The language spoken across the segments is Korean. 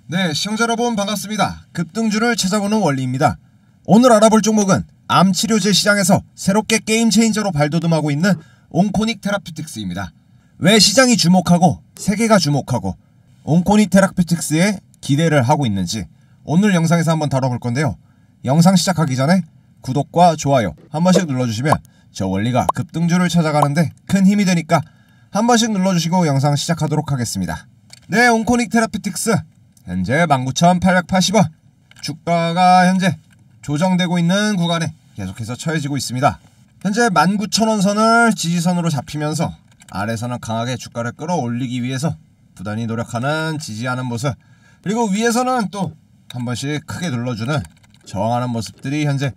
네, 시청자 여러분 반갑습니다. 급등주를 찾아보는 원리입니다. 오늘 알아볼 종목은 암치료제 시장에서 새롭게 게임 체인저로 발돋움하고 있는 온코닉 테라퓨틱스입니다. 왜 시장이 주목하고 세계가 주목하고 온코닉 테라퓨틱스에 기대를 하고 있는지 오늘 영상에서 한번 다뤄볼 건데요. 영상 시작하기 전에 구독과 좋아요 한 번씩 눌러주시면 저 원리가 급등주를 찾아가는데 큰 힘이 되니까 한 번씩 눌러주시고 영상 시작하도록 하겠습니다. 네, 온코닉 테라퓨틱스 현재 19,880원, 주가가 현재 조정되고 있는 구간에 계속해서 처해지고 있습니다. 현재 19,000원 선을 지지선으로 잡히면서 아래선은 강하게 주가를 끌어올리기 위해서 부단히 노력하는 지지하는 모습, 그리고 위에서는 또 한 번씩 크게 눌러주는 저항하는 모습들이 현재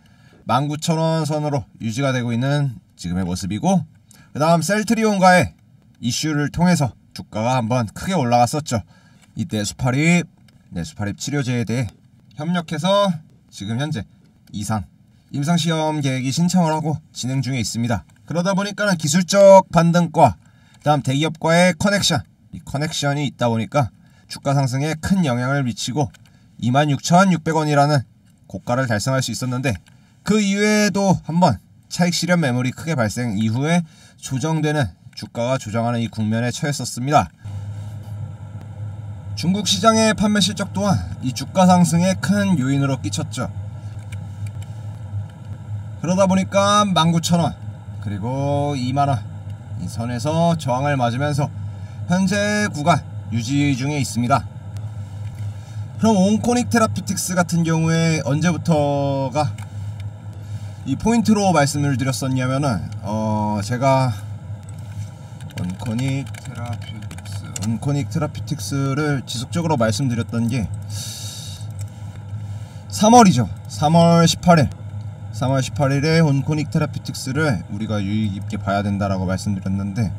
19,000원 선으로 유지가 되고 있는 지금의 모습이고, 그 다음 셀트리온과의 이슈를 통해서 주가가 한번 크게 올라갔었죠. 이때 뇌수파립 치료제에 대해 협력해서 지금 현재 임상시험 계획이 신청을 하고 진행 중에 있습니다. 그러다 보니까 기술적 반등과 그 다음 대기업과의 이 커넥션이 있다 보니까 주가 상승에 큰 영향을 미치고 26,600원이라는 고가를 달성할 수 있었는데, 그 이후에도 한번 차익 실현 매물이 크게 발생 이후에 조정되는 주가가 조정하는 이 국면에 처했었습니다. 중국 시장의 판매 실적 또한 이 주가 상승에 큰 요인으로 끼쳤죠. 그러다 보니까 19,000원 그리고 2만원 이 선에서 저항을 맞으면서 현재 구간 유지 중에 있습니다. 그럼 온코닉 테라퓨틱스 같은 경우에 언제부터가 이 포인트로 말씀을 드렸었냐면은 제가 온코닉 테라퓨틱스를 지속적으로 말씀드렸던 게 3월이죠. 3월 18일에 온코닉 테라퓨틱스를 우리가 유의 깊게 봐야 된다라고 말씀드렸는데,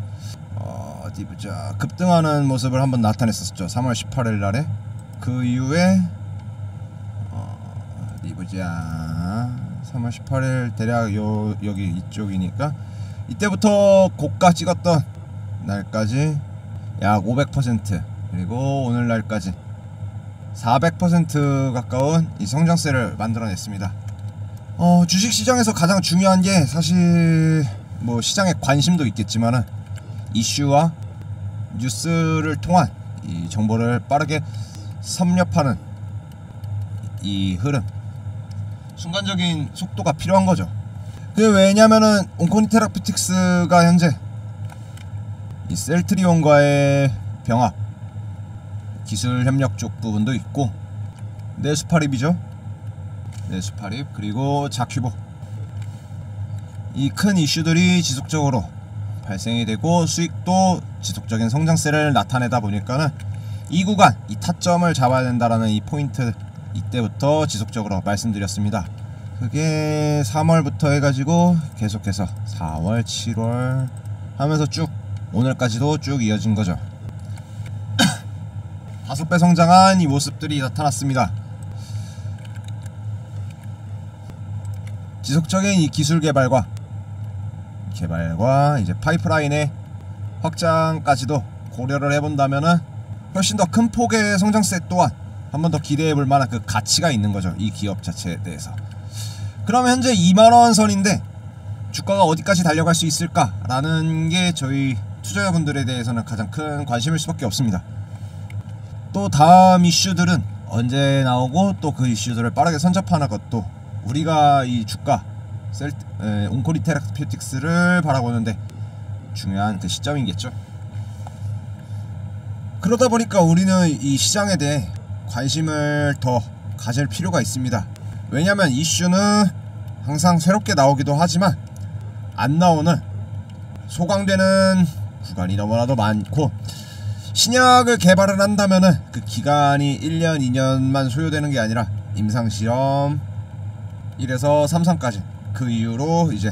어디 보자, 급등하는 모습을 한번 나타냈었죠. 3월 18일 날에. 그 이후에 어디 보자, 3월 18일 대략 여기 이쪽이니까 이때부터 고가 찍었던 날까지 약 500%, 그리고 오늘날까지 400% 가까운 이 성장세를 만들어냈습니다. 주식시장에서 가장 중요한 게 사실 뭐 시장의 관심도 있겠지만은 이슈와 뉴스를 통한 이 정보를 빠르게 섭렵하는 이 흐름, 순간적인 속도가 필요한 거죠. 그게 왜냐면은 온코닉 테라퓨틱스가 현재 이 셀트리온과의 병합, 기술 협력 쪽 부분도 있고, 뇌수파립이죠. 뇌수파립 그리고 자큐보, 이 큰 이슈들이 지속적으로 발생이 되고 수익도 지속적인 성장세를 나타내다 보니까는 이 구간, 이 타점을 잡아야 된다라는 이 포인트, 이때부터 지속적으로 말씀드렸습니다. 그게 3월부터 해가지고 계속해서 4월, 7월 하면서 쭉 오늘까지도 쭉 이어진 거죠. 5배 성장한 이 모습들이 나타났습니다. 지속적인 이 기술 개발과 이제 파이프라인의 확장까지도 고려를 해본다면은 훨씬 더 큰 폭의 성장세 또한 한 번 더 기대해 볼 만한 그 가치가 있는 거죠. 이 기업 자체에 대해서. 그럼 현재 2만원 선인데 주가가 어디까지 달려갈 수 있을까라는 게 저희 투자자분들에 대해서는 가장 큰 관심일 수밖에 없습니다. 또 다음 이슈들은 언제 나오고 또 그 이슈들을 빠르게 선접하는 것도 우리가 이 주가 온코닉 테라퓨틱스를 바라보는데 중요한 그 시점이겠죠. 그러다 보니까 우리는 이 시장에 대해 관심을 더 가질 필요가 있습니다. 왜냐면 이슈는 항상 새롭게 나오기도 하지만 안 나오는, 소강되는 구간이 너무나도 많고, 신약을 개발을 한다면은 그 기간이 1년, 2년만 소요되는 게 아니라 임상시험 1에서 3상까지, 그 이후로 이제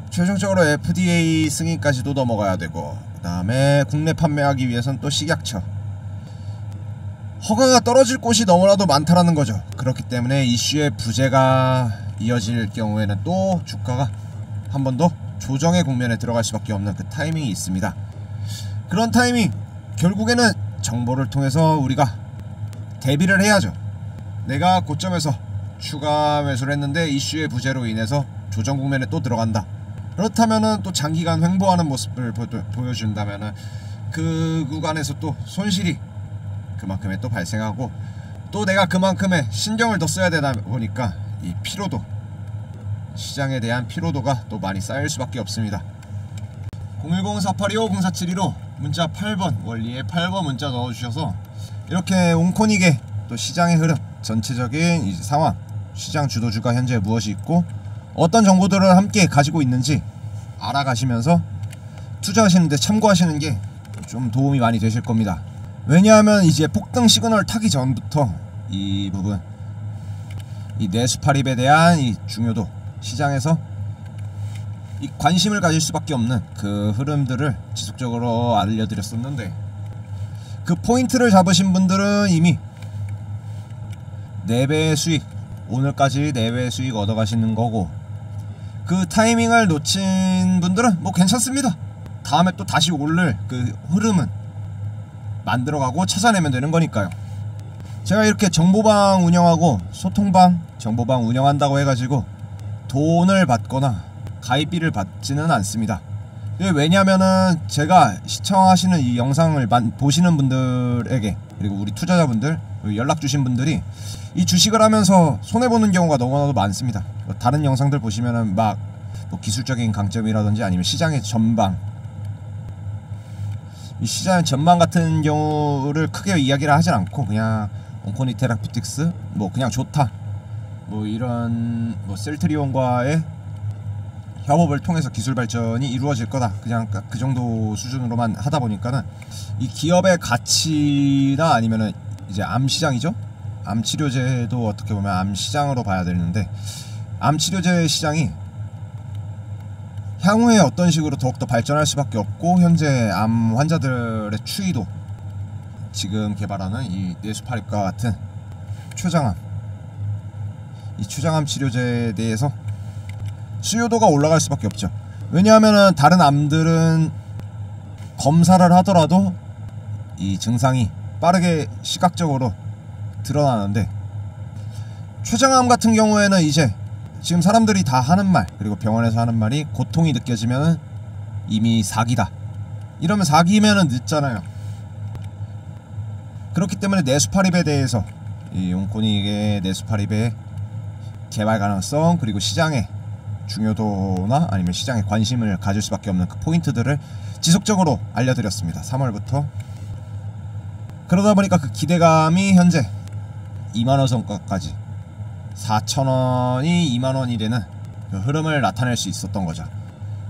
최종적으로 FDA 승인까지도 넘어가야 되고, 그 다음에 국내 판매하기 위해서는 또 식약처, 허가가 떨어질 곳이 너무나도 많다라는 거죠. 그렇기 때문에 이슈의 부재가 이어질 경우에는 또 주가가 한 번 더 조정의 국면에 들어갈 수밖에 없는 그 타이밍이 있습니다. 그런 타이밍, 결국에는 정보를 통해서 우리가 대비를 해야죠. 내가 고점에서 추가 매수를 했는데 이슈의 부재로 인해서 조정 국면에 또 들어간다. 그렇다면은 또 장기간 횡보하는 모습을 보여준다면은 그 구간에서 또 손실이 그만큼의 또 발생하고, 또 내가 그만큼의 신경을 더 써야 되다 보니까 이 피로도, 시장에 대한 피로도가 또 많이 쌓일 수밖에 없습니다. 010-4825-0472로 문자 8번, 원리에 8번 문자 넣어주셔서 이렇게 옹코닉의 또 시장의 흐름, 전체적인 이제 상황, 시장 주도주가 현재 무엇이 있고 어떤 정보들을 함께 가지고 있는지 알아가시면서 투자하시는데 참고하시는 게 좀 도움이 많이 되실 겁니다. 왜냐하면 이제 폭등 시그널 타기 전부터 이 부분, 이 내수팔입에 대한 이 중요도, 시장에서 이 관심을 가질 수밖에 없는 그 흐름들을 지속적으로 알려드렸었는데, 그 포인트를 잡으신 분들은 이미 4배의 수익, 오늘까지 4배의 수익 얻어가시는 거고, 그 타이밍을 놓친 분들은 뭐 괜찮습니다. 다음에 또 다시 오를 그 흐름은 만들어가고 찾아내면 되는 거니까요. 제가 이렇게 정보방 운영하고 소통방, 정보방 운영한다고 해가지고 돈을 받거나 가입비를 받지는 않습니다. 왜냐면은 제가 시청하시는 이 영상을 보시는 분들에게, 그리고 우리 투자자분들, 연락 주신 분들이 이 주식을 하면서 손해보는 경우가 너무나도 많습니다. 다른 영상들 보시면은 막 뭐 기술적인 강점이라든지 아니면 시장의 전방, 이 시장의 전망 같은 경우를 크게 이야기를 하진 않고 그냥 옹코닉 테라퓨틱스 뭐 그냥 좋다, 뭐 이런 뭐 셀트리온과의 협업을 통해서 기술 발전이 이루어질 거다, 그냥 그 정도 수준으로만 하다 보니까는 이 기업의 가치나 아니면은 이제 암시장이죠. 암치료제도 어떻게 보면 암시장으로 봐야 되는데, 암치료제 시장이 향후에 어떤 식으로 더욱더 발전할 수밖에 없고, 현재 암 환자들의 추이도 지금 개발하는 이 내수팔입과 같은 췌장암, 이 췌장암 치료제에 대해서 수요도가 올라갈 수밖에 없죠. 왜냐하면은 다른 암들은 검사를 하더라도 이 증상이 빠르게 시각적으로 드러나는데, 췌장암 같은 경우에는 이제 지금 사람들이 다 하는 말, 그리고 병원에서 하는 말이 고통이 느껴지면은 이미 사기다, 이러면 사기면은 늦잖아요. 그렇기 때문에 내수팔입에 대해서 이 옹코닉의 내수팔입의 개발 가능성, 그리고 시장의 중요도나 아니면 시장에 관심을 가질 수밖에 없는 그 포인트들을 지속적으로 알려드렸습니다. 3월부터. 그러다 보니까 그 기대감이 현재 2만원 선까지 4,000원이 2만원이 되는 그 흐름을 나타낼 수 있었던 거죠.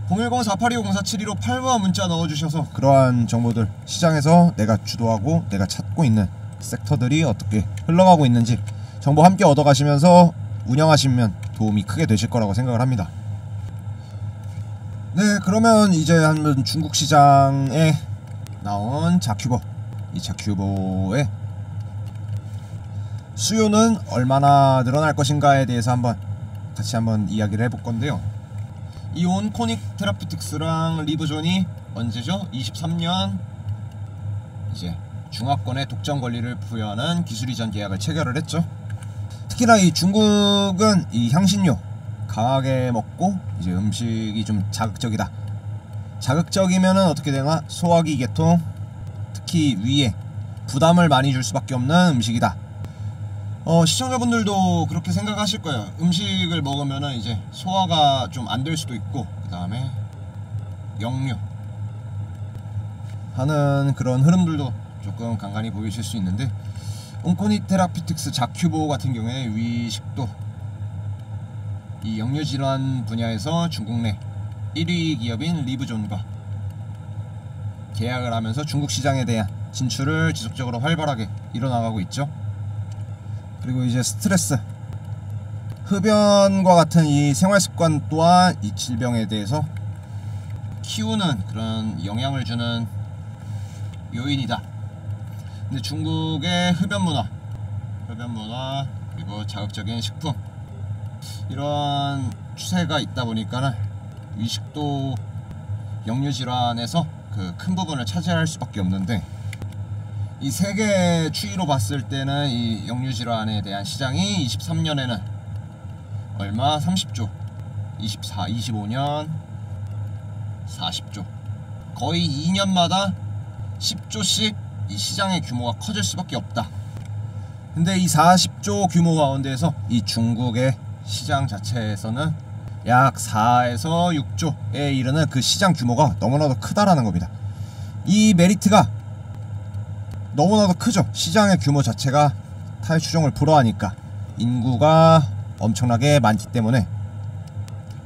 010-4825-0472로 8번 문자 넣어주셔서 그러한 정보들, 시장에서 내가 주도하고 내가 찾고 있는 섹터들이 어떻게 흘러가고 있는지 정보 함께 얻어가시면서 운영하시면 도움이 크게 되실 거라고 생각을 합니다. 네, 그러면 이제 한번 중국 시장에 나온 자큐보, 이 자큐보의 수요는 얼마나 늘어날 것인가에 대해서 같이 한번 이야기를 해볼 건데요. 이 옹코닉 테라퓨틱스랑 리브존이 언제죠? 23년 이제 중화권의 독점 권리를 부여하는 기술 이전 계약을 체결을 했죠. 특히나 이 중국은 이 향신료 강하게 먹고 이제 음식이 좀 자극적이다. 자극적이면은 어떻게 되나? 소화기 계통, 특히 위에 부담을 많이 줄 수밖에 없는 음식이다. 시청자분들도 그렇게 생각하실 거예요. 음식을 먹으면은 이제 소화가 좀 안 될 수도 있고, 그 다음에 역류 하는 그런 흐름들도 조금 간간히 보이실 수 있는데, 옹코닉 테라퓨틱스 자큐보 같은 경우에 위식도, 이 역류 질환 분야에서 중국 내 1위 기업인 리브존과 계약을 하면서 중국 시장에 대한 진출을 지속적으로 활발하게 이뤄나가고 있죠. 그리고 이제 스트레스, 흡연과 같은 이 생활습관 또한 이 질병에 대해서 키우는 그런 영향을 주는 요인이다. 근데 중국의 흡연 문화 그리고 자극적인 식품, 이런 추세가 있다 보니까는 위식도 역류 질환에서 그 큰 부분을 차지할 수밖에 없는데, 이 세계 추이로 봤을 때는 이 역류 질환에 대한 시장이 23년에는 얼마? 30조, 24, 25년 40조, 거의 2년마다 10조씩 이 시장의 규모가 커질 수밖에 없다. 근데 이 40조 규모 가운데에서 이 중국의 시장 자체에서는 약 4에서 6조에 이르는 그 시장 규모가 너무나도 크다라는 겁니다. 이 메리트가 너무나도 크죠. 시장의 규모 자체가 타의 추종을 불허하니까 인구가 엄청나게 많기 때문에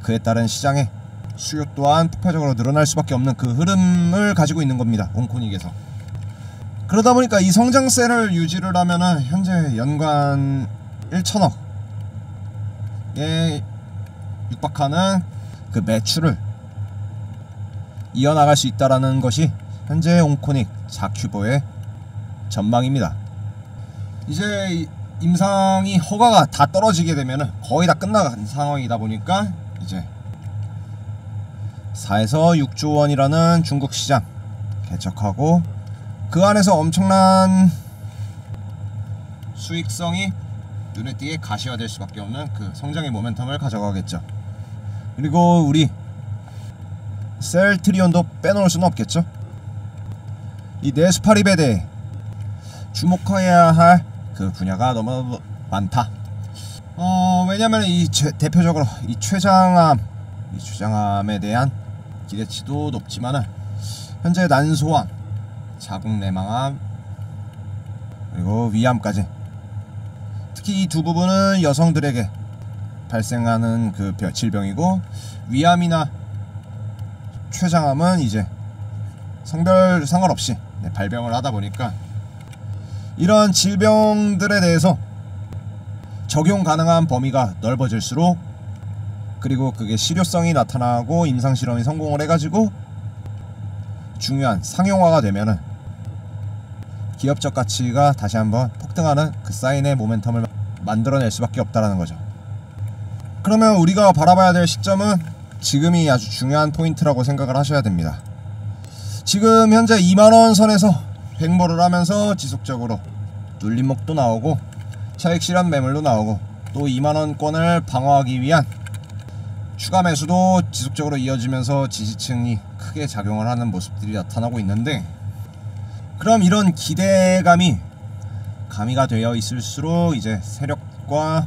그에 따른 시장의 수요 또한 폭발적으로 늘어날 수밖에 없는 그 흐름을 가지고 있는 겁니다. 옹코닉에서. 그러다 보니까 이 성장세를 유지를 하면은 현재 연간 1천억에 육박하는 그 매출을 이어나갈 수 있다라는 것이 현재 옹코닉 자큐버의 전망입니다. 이제 임상이 허가가 다 떨어지게 되면은 거의 다 끝나간 상황이다 보니까 이제 4에서 6조 원이라는 중국 시장 개척하고 그 안에서 엄청난 수익성이 눈에 띄게 가시화될 수밖에 없는 그 성장의 모멘텀을 가져가겠죠. 그리고 우리 셀트리온도 빼놓을 수는 없겠죠. 이 네스파립에 대해 주목해야 할 그 분야가 너무 많다. 왜냐면 이 대표적으로 이 췌장암에 대한 기대치도 높지만은 현재 난소암, 자궁 내망암, 그리고 위암까지, 특히 이 두 부분은 여성들에게 발생하는 그 질병이고, 위암이나 췌장암은 이제 성별 상관없이 발병을 하다 보니까 이런 질병들에 대해서 적용 가능한 범위가 넓어질수록, 그리고 그게 실효성이 나타나고 임상실험이 성공을 해가지고 중요한 상용화가 되면은 기업적 가치가 다시 한번 폭등하는 그 사인의 모멘텀을 만들어낼 수밖에 없다라는 거죠. 그러면 우리가 바라봐야 될 시점은 지금이 아주 중요한 포인트라고 생각을 하셔야 됩니다. 지금 현재 2만원 선에서 횡보를 하면서 지속적으로 눌림목도 나오고 차익 실현 매물도 나오고 또 2만원권을 방어하기 위한 추가 매수도 지속적으로 이어지면서 지지층이 크게 작용을 하는 모습들이 나타나고 있는데, 그럼 이런 기대감이 가미가 되어 있을수록 이제 세력과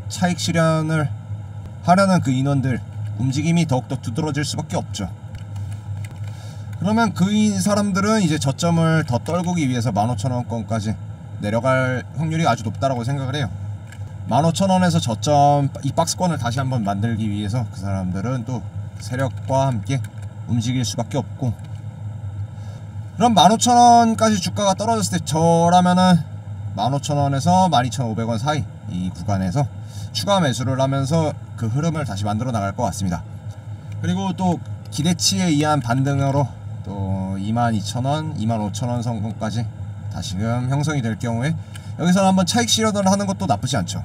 차익 실현을 하려는 그 인원들 움직임이 더욱더 두드러질 수밖에 없죠. 그러면 그 사람들은 이제 저점을 더 떨구기 위해서 15,000원권까지 내려갈 확률이 아주 높다라고 생각을 해요. 15,000원에서 저점 이 박스권을 다시 한번 만들기 위해서 그 사람들은 또 세력과 함께 움직일 수밖에 없고, 그럼 15,000원까지 주가가 떨어졌을 때 저라면은 15,000원에서 12,500원 사이 이 구간에서 추가 매수를 하면서 그 흐름을 다시 만들어 나갈 것 같습니다. 그리고 또 기대치에 의한 반등으로 또 22,000원, 25,000원 선권까지 다시금 형성이 될 경우에 여기서는 한번 차익 실현을 하는 것도 나쁘지 않죠.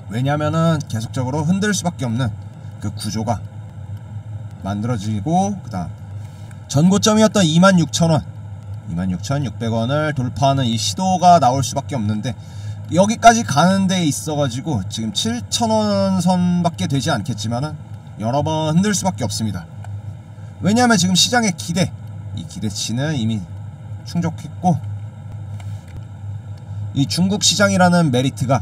왜냐면은 계속적으로 흔들 수밖에 없는 그 구조가 만들어지고, 그 다음 전고점이었던 26,000원, 26,600원을 돌파하는 이 시도가 나올 수밖에 없는데, 여기까지 가는 데 있어가지고 지금 7,000원 선밖에 되지 않겠지만은 여러 번 흔들 수밖에 없습니다. 왜냐하면 지금 시장의 기대, 이 기대치는 이미 충족했고, 이 중국 시장이라는 메리트가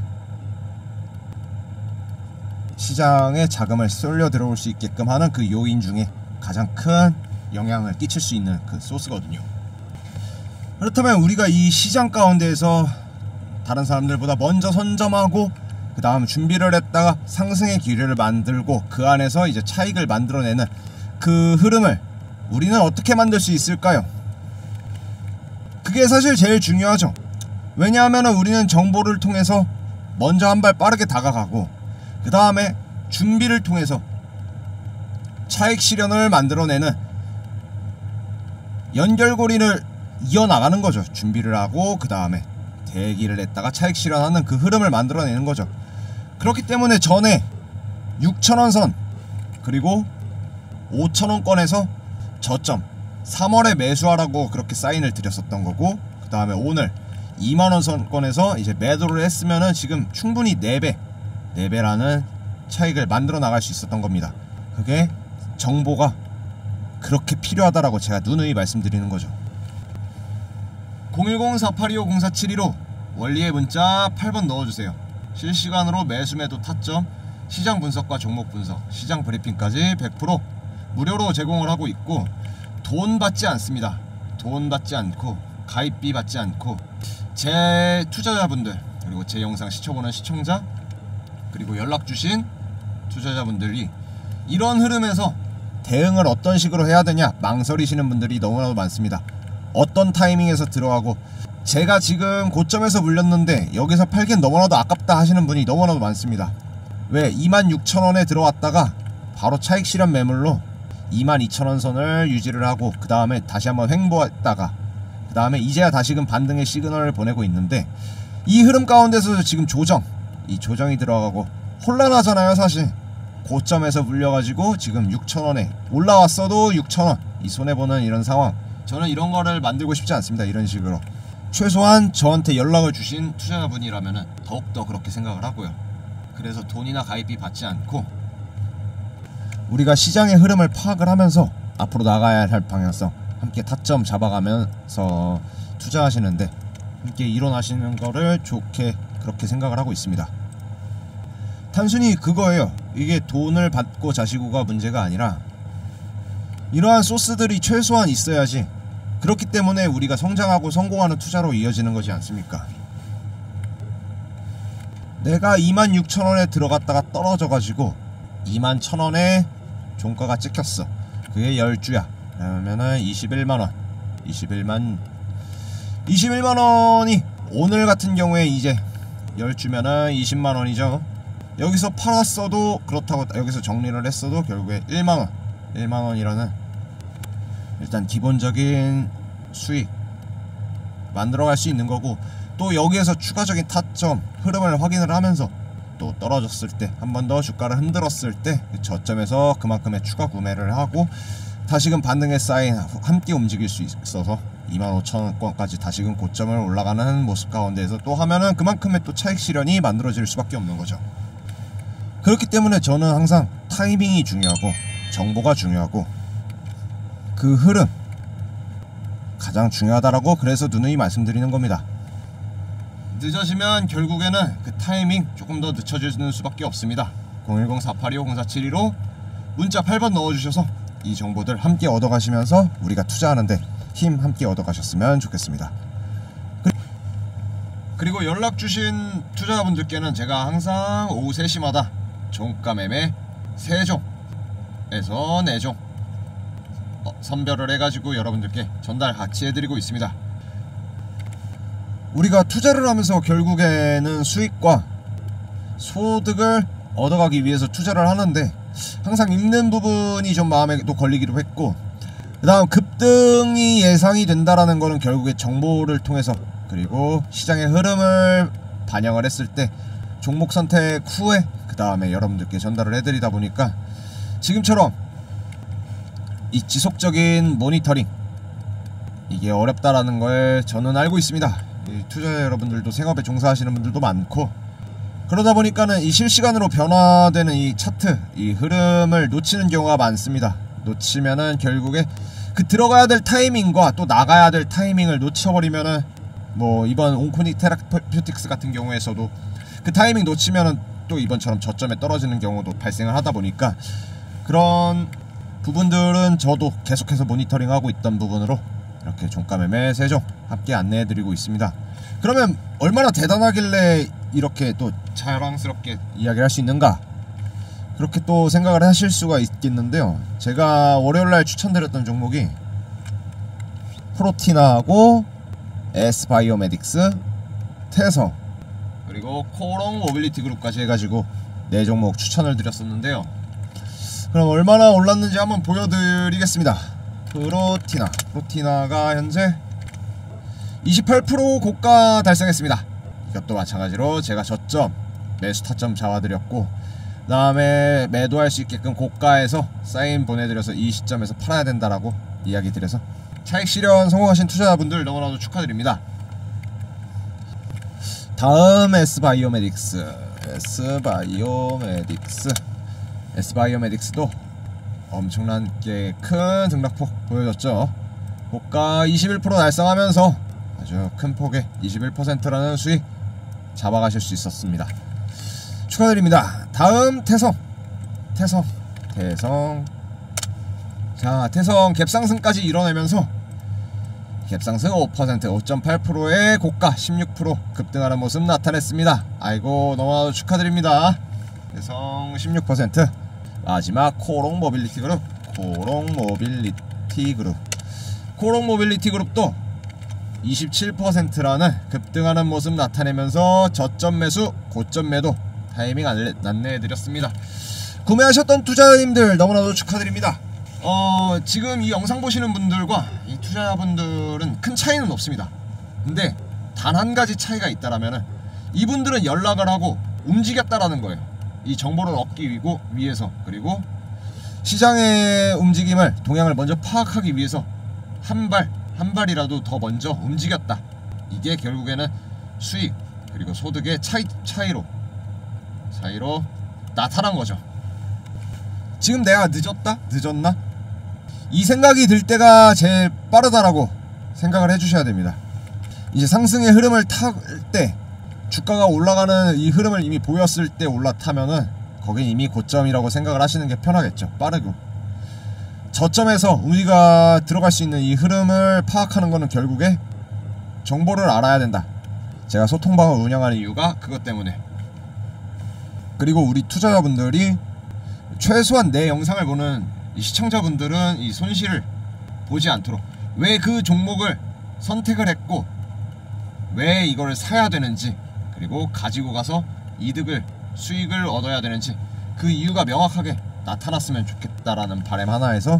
시장에 자금을 쏠려 들어올 수 있게끔 하는 그 요인 중에 가장 큰 영향을 끼칠 수 있는 그 소스거든요. 그렇다면 우리가 이 시장 가운데에서 다른 사람들보다 먼저 선점하고 그 다음 준비를 했다가 상승의 기회를 만들고 그 안에서 이제 차익을 만들어내는 그 흐름을 우리는 어떻게 만들 수 있을까요? 그게 사실 제일 중요하죠. 왜냐하면 우리는 정보를 통해서 먼저 한 발 빠르게 다가가고 그 다음에 준비를 통해서 차익 실현을 만들어내는 연결고리를 이어나가는 거죠. 준비를 하고 그 다음에 대기를 했다가 차익 실현하는 그 흐름을 만들어내는 거죠. 그렇기 때문에 전에 6,000원 선 그리고 5,000원권에서 저점 3월에 매수하라고 그렇게 사인을 드렸었던 거고, 그 그 다음에 오늘 2만원 선권에서 이제 매도를 했으면은 지금 충분히 4배라는 차익을 만들어 나갈 수 있었던 겁니다. 그게 정보가 그렇게 필요하다라고 제가 누누이 말씀드리는 거죠. 010-4825-0472로 원리의 문자 8번 넣어주세요. 실시간으로 매수 매도 타점, 시장 분석과 종목 분석, 시장 브리핑까지 100% 무료로 제공을 하고 있고, 돈 받지 않습니다. 돈 받지 않고 가입비 받지 않고 제 투자자분들, 그리고 제 영상 시청보는 시청자, 그리고 연락 주신 투자자분들이 이런 흐름에서 대응을 어떤 식으로 해야 되냐 망설이시는 분들이 너무나도 많습니다. 어떤 타이밍에서 들어가고, 제가 지금 고점에서 물렸는데 여기서 팔기엔 너무나도 아깝다 하시는 분이 너무나도 많습니다. 왜? 26,000원에 들어왔다가 바로 차익 실현 매물로 22,000원 선을 유지를 하고, 그 다음에 다시 한번 횡보했다가, 그 다음에 이제야 다시금 반등의 시그널을 보내고 있는데, 이 흐름 가운데서 지금 이 조정이 들어가고 혼란하잖아요. 사실 고점에서 물려가지고 지금 6,000원에 올라왔어도 6,000원 이 손해보는 이런 상황, 저는 이런 거를 만들고 싶지 않습니다. 이런 식으로 최소한 저한테 연락을 주신 투자자분이라면 더욱더 그렇게 생각을 하고요. 그래서 돈이나 가입비 받지 않고 우리가 시장의 흐름을 파악을 하면서 앞으로 나가야 할 방향성, 함께 타점 잡아가면서 투자하시는데 함께 이뤄나시는 거를 좋게 그렇게 생각을 하고 있습니다. 단순히 그거예요. 이게 돈을 받고 자시고가 문제가 아니라 이러한 소스들이 최소한 있어야지, 그렇기 때문에 우리가 성장하고 성공하는 투자로 이어지는 거지 않습니까? 내가 26,000원에 들어갔다가 떨어져가지고 21,000원에 종가가 찍혔어. 그게 10주야. 그러면은 21만원 21만원이 오늘 같은 경우에 이제 10주면은 20만원이죠 여기서 팔았어도, 그렇다고 여기서 정리를 했어도 결국에 1만원이라는 일단 기본적인 수익 만들어갈 수 있는 거고, 또 여기에서 추가적인 타점 흐름을 확인을 하면서 또 떨어졌을 때 한 번 더 주가를 흔들었을 때 그 저점에서 그만큼의 추가 구매를 하고 다시금 반등에 쌓인 함께 움직일 수 있어서 25,000원권까지 다시금 고점을 올라가는 모습 가운데에서 또 하면은 그만큼의 또 차익 실현이 만들어질 수밖에 없는 거죠. 그렇기 때문에 저는 항상 타이밍이 중요하고 정보가 중요하고 그 흐름 가장 중요하다라고 그래서 누누이 말씀드리는 겁니다. 늦어지면 결국에는 그 타이밍 조금 더 늦춰지는 수밖에 없습니다. 010-4825-0472로 문자 8번 넣어주셔서 이 정보들 함께 얻어가시면서 우리가 투자하는데 힘 함께 얻어가셨으면 좋겠습니다. 그리고 연락 주신 투자자분들께는 제가 항상 오후 3시마다 종가 매매 3종에서 4종 선별을 해가지고 여러분들께 전달 같이 해드리고 있습니다. 우리가 투자를 하면서 결국에는 수익과 소득을 얻어가기 위해서 투자를 하는데 항상 읽는 부분이 좀 마음에 또 걸리기도 했고, 그 다음 급등이 예상이 된다라는 거는 결국에 정보를 통해서, 그리고 시장의 흐름을 반영을 했을 때 종목 선택 후에 그 다음에 여러분들께 전달을 해드리다 보니까 지금처럼 이 지속적인 모니터링 이게 어렵다라는 걸 저는 알고 있습니다. 투자자 여러분들도 생업에 종사하시는 분들도 많고, 그러다 보니까는 이 실시간으로 변화되는 이 차트, 이 흐름을 놓치는 경우가 많습니다. 놓치면은 결국에 그 들어가야 될 타이밍과 또 나가야 될 타이밍을 놓쳐버리면은, 뭐 이번 온코닉 테라퓨틱스 같은 경우에서도 그 타이밍 놓치면은 또 이번처럼 저점에 떨어지는 경우도 발생을 하다 보니까, 그런 부분들은 저도 계속해서 모니터링하고 있던 부분으로 이렇게 종가 매매 3종 함께 안내해드리고 있습니다. 그러면 얼마나 대단하길래 이렇게 또 자랑스럽게 이야기를 할 수 있는가, 그렇게 또 생각을 하실 수가 있겠는데요. 제가 월요일날 추천드렸던 종목이 프로티나하고 에스바이오메딕스, 태성, 그리고 코롱 모빌리티 그룹까지 해가지고 4종목 추천을 드렸었는데요. 그럼 얼마나 올랐는지 한번 보여드리겠습니다. 프로티나가 현재 28% 고가 달성했습니다. 이것도 마찬가지로 제가 저점 매수 타점 잡아드렸고, 그 다음에 매도할 수 있게끔 고가에서 사인 보내드려서 이 시점에서 팔아야 된다라고 이야기 드려서 차익 실현 성공하신 투자자분들 너무나도 축하드립니다. 다음 S바이오메딕스도 엄청나게 큰 등락폭 보여줬죠. 고가 21% 달성하면서 아주 큰 폭의 21%라는 수익 잡아가실 수 있었습니다. 축하드립니다. 다음 태성. 자, 태성 갭상승까지 이뤄내면서 갭상승 5%, 5.8%의 고가 16% 급등하는 모습 나타냈습니다. 아이고, 너무나도 축하드립니다. 태성 16%. 마지막 코롱 모빌리티 그룹도 27%라는 급등하는 모습 나타내면서 저점 매수, 고점 매도 타이밍 안내해드렸습니다. 구매하셨던 투자자님들 너무나도 축하드립니다. 지금 이 영상 보시는 분들과 이 투자자분들은 큰 차이는 없습니다. 근데 단 한 가지 차이가 있다라면은 이분들은 연락을 하고 움직였다라는 거예요. 이 정보를 얻기 위해서, 그리고 시장의 움직임을, 동향을 먼저 파악하기 위해서 한 발이라도 더 먼저 움직였다. 이게 결국에는 수익 그리고 소득의 차이로 나타난 거죠. 지금 내가 늦었나? 이 생각이 들 때가 제일 빠르다라고 생각을 해주셔야 됩니다. 이제 상승의 흐름을 탈 때, 주가가 올라가는 이 흐름을 이미 보였을 때 올라타면은 거긴 이미 고점이라고 생각을 하시는 게 편하겠죠. 빠르고. 저점에서 우리가 들어갈 수 있는 이 흐름을 파악하는 거는 결국에 정보를 알아야 된다. 제가 소통방을 운영하는 이유가 그것 때문에. 그리고 우리 투자자분들이 최소한 내 영상을 보는 이 시청자분들은 이 손실을 보지 않도록, 왜 그 종목을 선택을 했고 왜 이걸 사야 되는지, 그리고 가지고 가서 수익을 얻어야 되는지 그 이유가 명확하게 나타났으면 좋겠다라는 바람 하나에서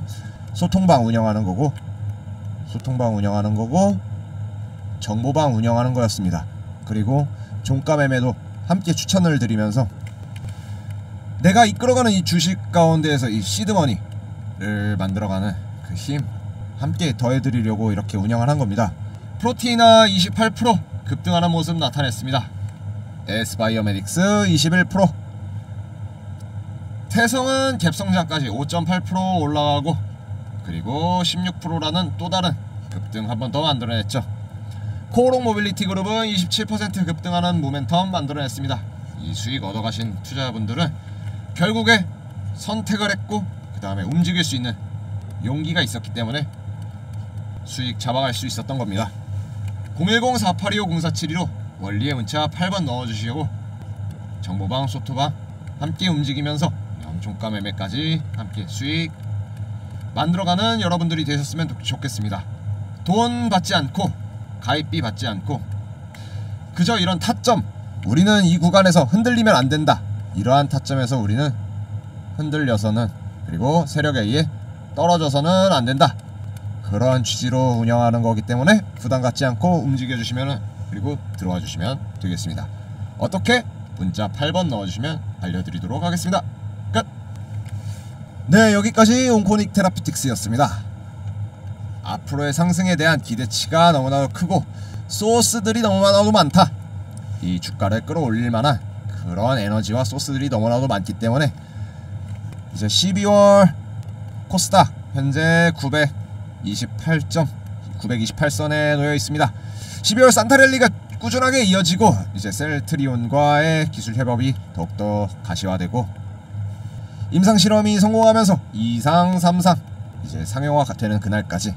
소통방 운영하는 거고 정보방 운영하는 거였습니다. 그리고 종가 매매도 함께 추천을 드리면서 내가 이끌어가는 이 주식 가운데에서 이 시드머니를 만들어가는 그 힘 함께 더해드리려고 이렇게 운영을 한 겁니다. 프로티나 28% 급등하는 모습 나타냈습니다. S바이오메딕스 21%, 태성은 갭성장까지 5.8% 올라가고, 그리고 16%라는 또 다른 급등 한 번 더 만들어냈죠. 코롱 모빌리티 그룹은 27% 급등하는 모멘텀 만들어냈습니다. 이 수익 얻어가신 투자자분들은 결국에 선택을 했고 그 다음에 움직일 수 있는 용기가 있었기 때문에 수익 잡아갈 수 있었던 겁니다. 010-4825-0472로 원리의 문자 8번 넣어주시고 정보방, 소토방 함께 움직이면서 종가 매매까지 함께 수익 만들어가는 여러분들이 되셨으면 좋겠습니다. 돈 받지 않고, 가입비 받지 않고, 그저 이런 타점, 우리는 이 구간에서 흔들리면 안 된다, 이러한 타점에서 우리는 흔들려서는, 그리고 세력에 의해 떨어져서는 안 된다, 그런 취지로 운영하는 거기 때문에 부담 갖지 않고 움직여주시면, 그리고 들어와 주시면 되겠습니다. 어떻게? 문자 8번 넣어주시면 알려드리도록 하겠습니다. 끝! 네, 여기까지 온코닉 테라피틱스였습니다. 앞으로의 상승에 대한 기대치가 너무나도 크고 소스들이 너무나도 많다. 이 주가를 끌어올릴 만한 그런 에너지와 소스들이 너무나도 많기 때문에 이제 12월 코스닥 현재 928선에 놓여 있습니다. 12월 산타랠리가 꾸준하게 이어지고 이제 셀트리온과의 기술 협업이 더욱더 가시화되고 임상실험이 성공하면서 2상, 3상 이제 상용화가 되는 그날까지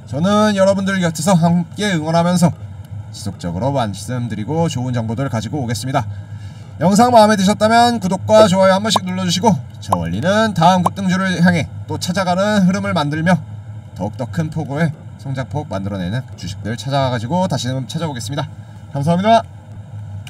저는 여러분들 곁에서 함께 응원하면서 지속적으로 말씀드리고 좋은 정보들을 가지고 오겠습니다. 영상 마음에 드셨다면 구독과 좋아요 한 번씩 눌러주시고 저 원리는 다음 급등주를 향해 또 찾아가는 흐름을 만들며 더욱더 큰 폭의 성장폭 만들어내는 주식들 찾아가지고 다시 찾아오겠습니다. 감사합니다.